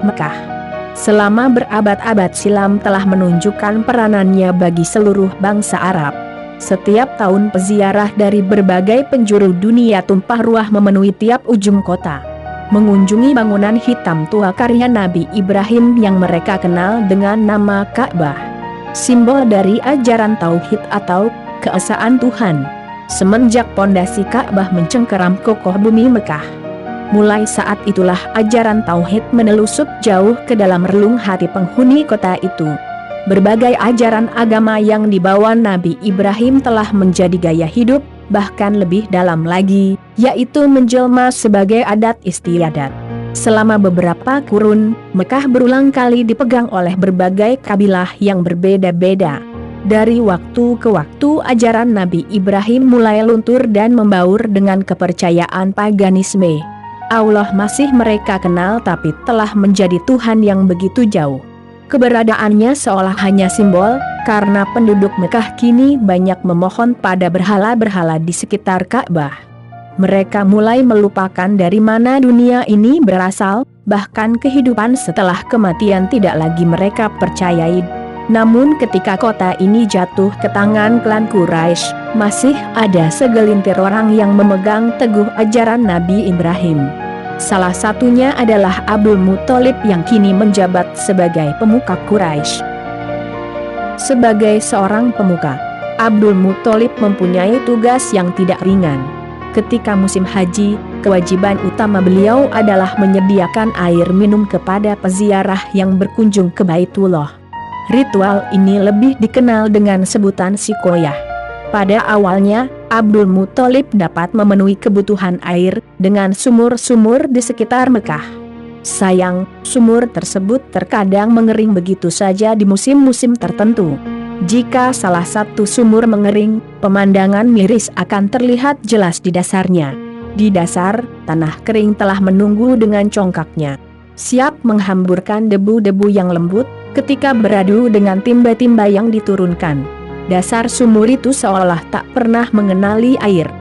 Mekah selama berabad-abad silam telah menunjukkan peranannya bagi seluruh bangsa Arab. Setiap tahun peziarah dari berbagai penjuru dunia tumpah ruah memenuhi tiap ujung kota, mengunjungi bangunan hitam tua karya Nabi Ibrahim yang mereka kenal dengan nama Ka'bah, simbol dari ajaran tauhid atau keesaan Tuhan. Semenjak pondasi Ka'bah mencengkeram kokoh bumi Mekah, mulai saat itulah ajaran tauhid menelusup jauh ke dalam relung hati penghuni kota itu. Berbagai ajaran agama yang dibawa Nabi Ibrahim telah menjadi gaya hidup, bahkan lebih dalam lagi, yaitu menjelma sebagai adat istiadat. Selama beberapa kurun, Mekah berulang kali dipegang oleh berbagai kabilah yang berbeda-beda. Dari waktu ke waktu ajaran Nabi Ibrahim mulai luntur dan membaur dengan kepercayaan paganisme. Allah masih mereka kenal tapi telah menjadi Tuhan yang begitu jauh. Keberadaannya seolah hanya simbol, karena penduduk Mekah kini banyak memohon pada berhala-berhala di sekitar Ka'bah. Mereka mulai melupakan dari mana dunia ini berasal, bahkan kehidupan setelah kematian tidak lagi mereka percayai. Namun ketika kota ini jatuh ke tangan klan Quraisy, masih ada segelintir orang yang memegang teguh ajaran Nabi Ibrahim. Salah satunya adalah Abdul Muthalib yang kini menjabat sebagai pemuka Quraisy. Sebagai seorang pemuka, Abdul Muthalib mempunyai tugas yang tidak ringan. Ketika musim haji, kewajiban utama beliau adalah menyediakan air minum kepada peziarah yang berkunjung ke Baitullah. Ritual ini lebih dikenal dengan sebutan sikoyah. Pada awalnya, Abdul Muthalib dapat memenuhi kebutuhan air dengan sumur-sumur di sekitar Mekah. Sayang, sumur tersebut terkadang mengering begitu saja di musim-musim tertentu. Jika salah satu sumur mengering, pemandangan miris akan terlihat jelas di dasarnya. Di dasar, tanah kering telah menunggu dengan congkaknya, siap menghamburkan debu-debu yang lembut ketika beradu dengan timba-timba yang diturunkan. Dasar sumur itu seolah tak pernah mengenali air.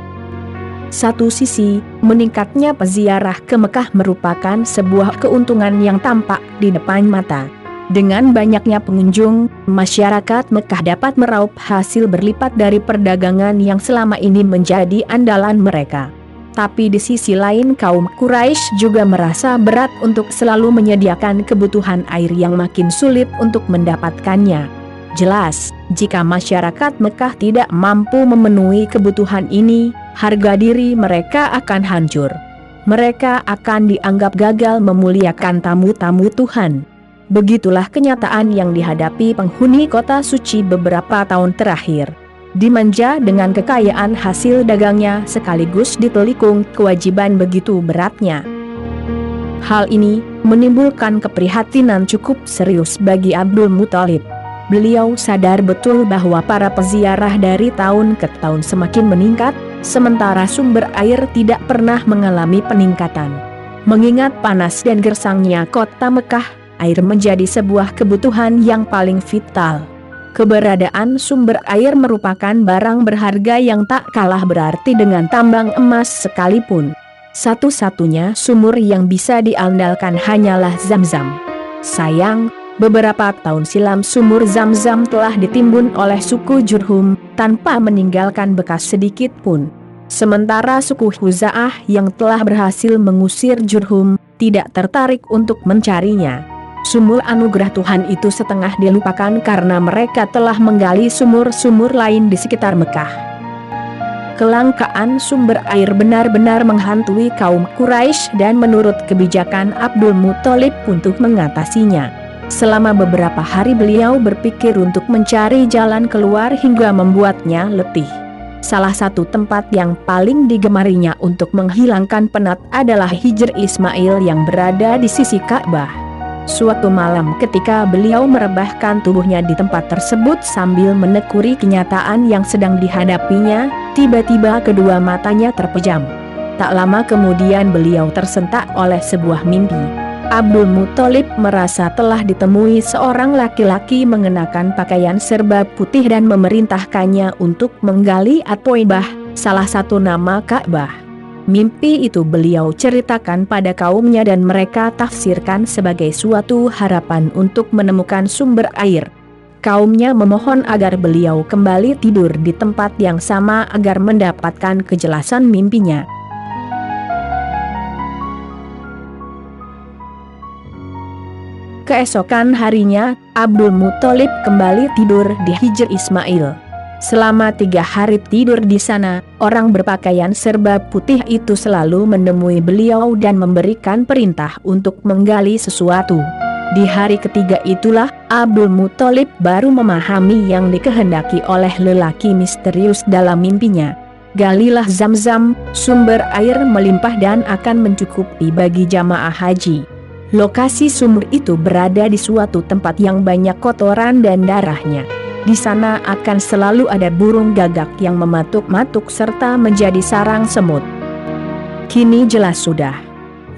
Satu sisi, meningkatnya peziarah ke Mekah merupakan sebuah keuntungan yang tampak di depan mata. Dengan banyaknya pengunjung, masyarakat Mekah dapat meraup hasil berlipat dari perdagangan yang selama ini menjadi andalan mereka. Tapi di sisi lain kaum Quraisy juga merasa berat untuk selalu menyediakan kebutuhan air yang makin sulit untuk mendapatkannya. Jelas, jika masyarakat Mekah tidak mampu memenuhi kebutuhan ini, harga diri mereka akan hancur. Mereka akan dianggap gagal memuliakan tamu-tamu Tuhan. Begitulah kenyataan yang dihadapi penghuni kota suci beberapa tahun terakhir. Dimanja dengan kekayaan hasil dagangnya sekaligus ditelikung kewajiban begitu beratnya. Hal ini menimbulkan keprihatinan cukup serius bagi Abdul Muthalib. Beliau sadar betul bahwa para peziarah dari tahun ke tahun semakin meningkat, sementara sumber air tidak pernah mengalami peningkatan. Mengingat panas dan gersangnya kota Mekah, air menjadi sebuah kebutuhan yang paling vital. Keberadaan sumber air merupakan barang berharga yang tak kalah berarti dengan tambang emas sekalipun. Satu-satunya sumur yang bisa diandalkan hanyalah Zam-Zam. Sayang, beberapa tahun silam sumur Zam-Zam telah ditimbun oleh suku Jurhum, tanpa meninggalkan bekas sedikit pun. Sementara suku Khuza'ah yang telah berhasil mengusir Jurhum, tidak tertarik untuk mencarinya. Sumur anugerah Tuhan itu setengah dilupakan karena mereka telah menggali sumur-sumur lain di sekitar Mekah. Kelangkaan sumber air benar-benar menghantui kaum Quraisy dan menurut kebijakan Abdul Muthalib untuk mengatasinya. Selama beberapa hari beliau berpikir untuk mencari jalan keluar hingga membuatnya letih. Salah satu tempat yang paling digemarinya untuk menghilangkan penat adalah Hijr Ismail yang berada di sisi Ka'bah. Suatu malam ketika beliau merebahkan tubuhnya di tempat tersebut sambil menekuni kenyataan yang sedang dihadapinya, tiba-tiba kedua matanya terpejam. Tak lama kemudian beliau tersentak oleh sebuah mimpi. Abdul Muthalib merasa telah ditemui seorang laki-laki mengenakan pakaian serba putih dan memerintahkannya untuk menggali At-Thaibah, salah satu nama Ka'bah. Mimpi itu beliau ceritakan pada kaumnya dan mereka tafsirkan sebagai suatu harapan untuk menemukan sumber air. Kaumnya memohon agar beliau kembali tidur di tempat yang sama agar mendapatkan kejelasan mimpinya. Keesokan harinya, Abdul Muthalib kembali tidur di Hijr Ismail. Selama 3 hari tidur di sana, orang berpakaian serba putih itu selalu menemui beliau dan memberikan perintah untuk menggali sesuatu. Di hari ketiga itulah, Abdul Muthalib baru memahami yang dikehendaki oleh lelaki misterius dalam mimpinya. Galilah Zam-Zam, sumber air melimpah dan akan mencukupi bagi jamaah haji. Lokasi sumber itu berada di suatu tempat yang banyak kotoran dan darahnya. Di sana akan selalu ada burung gagak yang mematuk-matuk serta menjadi sarang semut. Kini jelas sudah.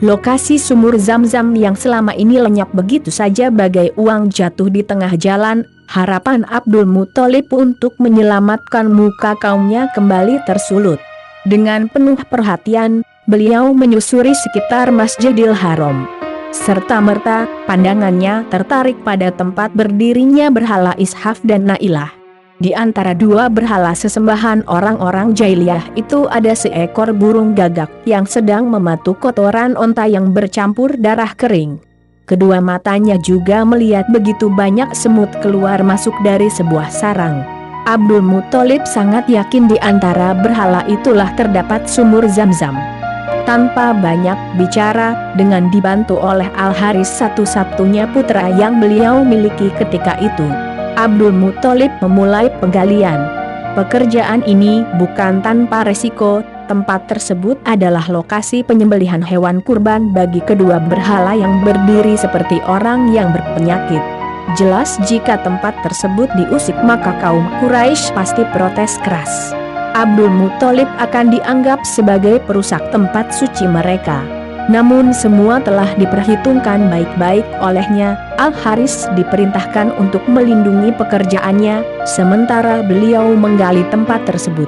Lokasi sumur Zam-Zam yang selama ini lenyap begitu saja bagai uang jatuh di tengah jalan, harapan Abdul Muthalib untuk menyelamatkan muka kaumnya kembali tersulut. Dengan penuh perhatian, beliau menyusuri sekitar Masjidil Haram. Serta-merta, pandangannya tertarik pada tempat berdirinya berhala Ishaf dan Nailah. Di antara dua berhala sesembahan orang-orang jahiliyah itu ada seekor burung gagak yang sedang mematuk kotoran onta yang bercampur darah kering. Kedua matanya juga melihat begitu banyak semut keluar masuk dari sebuah sarang. Abdul Muthalib sangat yakin di antara berhala itulah terdapat sumur Zam-Zam. Tanpa banyak bicara, dengan dibantu oleh Al-Haris satu-satunya putra yang beliau miliki ketika itu, Abdul Muthalib memulai penggalian. Pekerjaan ini bukan tanpa resiko, tempat tersebut adalah lokasi penyembelihan hewan kurban bagi kedua berhala yang berdiri seperti orang yang berpenyakit. Jelas jika tempat tersebut diusik maka kaum Quraisy pasti protes keras. Abdul Muthalib akan dianggap sebagai perusak tempat suci mereka. Namun semua telah diperhitungkan baik-baik olehnya. Al-Haris diperintahkan untuk melindungi pekerjaannya, sementara beliau menggali tempat tersebut.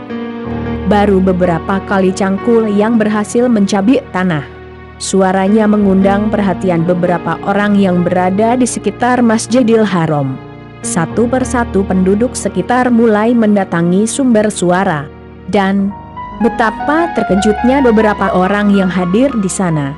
Baru beberapa kali cangkul yang berhasil mencabik tanah. Suaranya mengundang perhatian beberapa orang yang berada di sekitar Masjidil Haram. Satu persatu penduduk sekitar mulai mendatangi sumber suara. Dan betapa terkejutnya beberapa orang yang hadir di sana.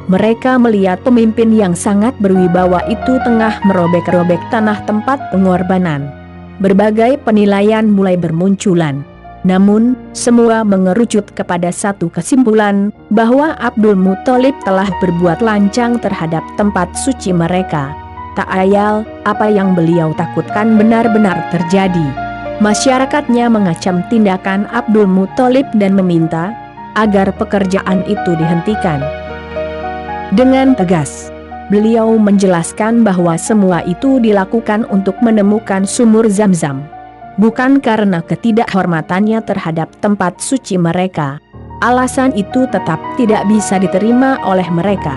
Mereka melihat pemimpin yang sangat berwibawa itu tengah merobek-robek tanah tempat pengorbanan. Berbagai penilaian mulai bermunculan. Namun, semua mengerucut kepada satu kesimpulan, bahwa Abdul Muthalib telah berbuat lancang terhadap tempat suci mereka. Tak ayal, apa yang beliau takutkan benar-benar terjadi. Masyarakatnya mengacam tindakan Abdul Muthalib dan meminta agar pekerjaan itu dihentikan. Dengan tegas, beliau menjelaskan bahwa semua itu dilakukan untuk menemukan sumur Zam-Zam. Bukan karena ketidakhormatannya terhadap tempat suci mereka. Alasan itu tetap tidak bisa diterima oleh mereka.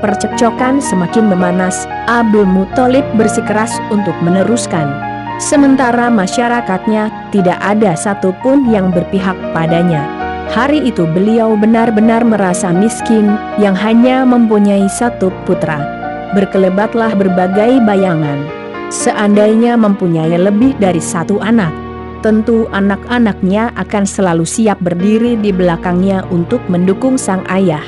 Percekcokan semakin memanas, Abdul Muthalib bersikeras untuk meneruskan. Sementara masyarakatnya tidak ada satupun yang berpihak padanya. Hari itu beliau benar-benar merasa miskin, yang hanya mempunyai satu putra. Berkelebatlah berbagai bayangan. Seandainya mempunyai lebih dari satu anak, tentu anak-anaknya akan selalu siap berdiri di belakangnya untuk mendukung sang ayah.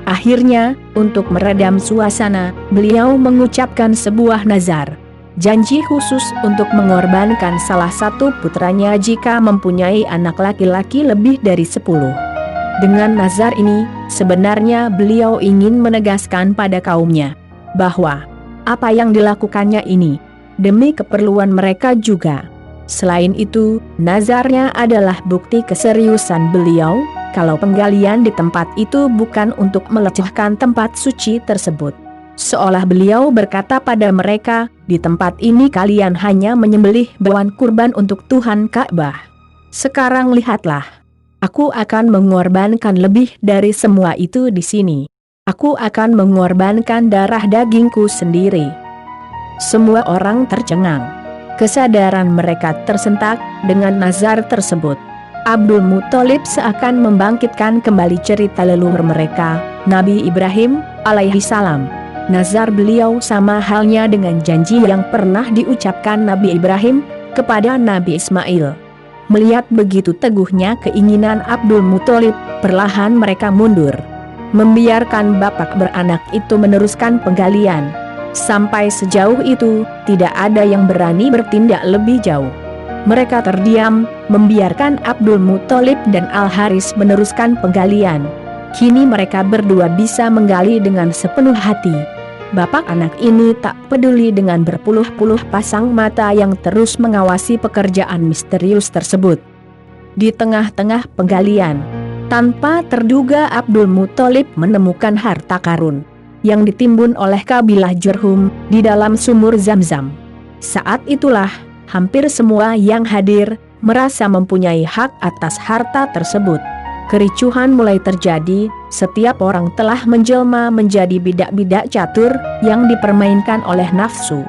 Akhirnya, untuk meredam suasana, beliau mengucapkan sebuah nazar. Janji khusus untuk mengorbankan salah satu putranya jika mempunyai anak laki-laki lebih dari 10. Dengan nazar ini, sebenarnya beliau ingin menegaskan pada kaumnya, bahwa apa yang dilakukannya ini, demi keperluan mereka juga. Selain itu, nazarnya adalah bukti keseriusan beliau, kalau penggalian di tempat itu bukan untuk melecehkan tempat suci tersebut. Seolah beliau berkata pada mereka, di tempat ini kalian hanya menyembelih hewan kurban untuk Tuhan Ka'bah. Sekarang lihatlah, aku akan mengorbankan lebih dari semua itu di sini. Aku akan mengorbankan darah dagingku sendiri. Semua orang tercengang. Kesadaran mereka tersentak dengan nazar tersebut. Abdul Muthalib seakan membangkitkan kembali cerita leluhur mereka, Nabi Ibrahim alaihi salam. Nazar beliau sama halnya dengan janji yang pernah diucapkan Nabi Ibrahim kepada Nabi Ismail. Melihat begitu teguhnya keinginan Abdul Muthalib, perlahan mereka mundur, membiarkan bapak beranak itu meneruskan penggalian. Sampai sejauh itu, tidak ada yang berani bertindak lebih jauh. Mereka terdiam, membiarkan Abdul Muthalib dan Al-Haris meneruskan penggalian. Kini mereka berdua bisa menggali dengan sepenuh hati. Bapak anak ini tak peduli dengan berpuluh-puluh pasang mata yang terus mengawasi pekerjaan misterius tersebut. Di tengah-tengah penggalian, tanpa terduga Abdul Muthalib menemukan harta karun yang ditimbun oleh kabilah Jurhum di dalam sumur Zam-Zam. Saat itulah, hampir semua yang hadir merasa mempunyai hak atas harta tersebut. Kericuhan mulai terjadi, setiap orang telah menjelma menjadi bidak-bidak catur yang dipermainkan oleh nafsu.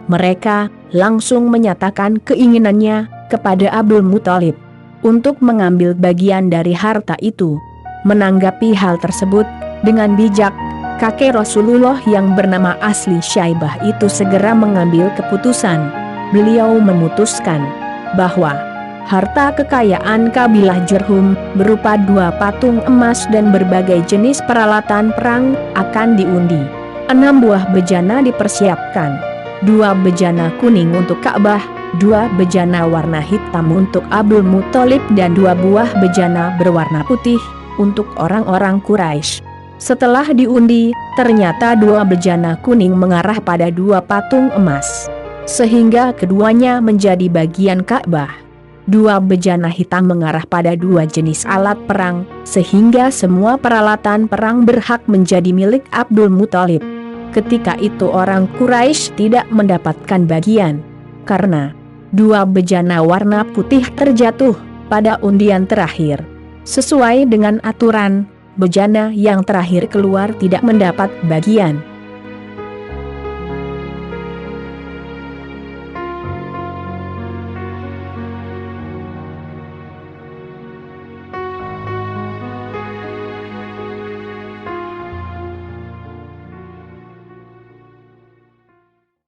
Mereka langsung menyatakan keinginannya kepada Abdul Muthalib untuk mengambil bagian dari harta itu. Menanggapi hal tersebut, dengan bijak, kakek Rasulullah yang bernama asli Syaibah itu segera mengambil keputusan. Beliau memutuskan bahwa harta kekayaan kabilah Jurhum berupa 2 patung emas dan berbagai jenis peralatan perang akan diundi. 6 buah bejana dipersiapkan, 2 bejana kuning untuk Ka'bah, 2 bejana warna hitam untuk Abdul Muthalib dan 2 buah bejana berwarna putih untuk orang-orang Quraisy. Setelah diundi, ternyata 2 bejana kuning mengarah pada 2 patung emas, sehingga keduanya menjadi bagian Ka'bah. 2 bejana hitam mengarah pada 2 jenis alat perang, sehingga semua peralatan perang berhak menjadi milik Abdul Muthalib. Ketika itu orang Quraisy tidak mendapatkan bagian, karena 2 bejana warna putih terjatuh pada undian terakhir. Sesuai dengan aturan, bejana yang terakhir keluar tidak mendapat bagian.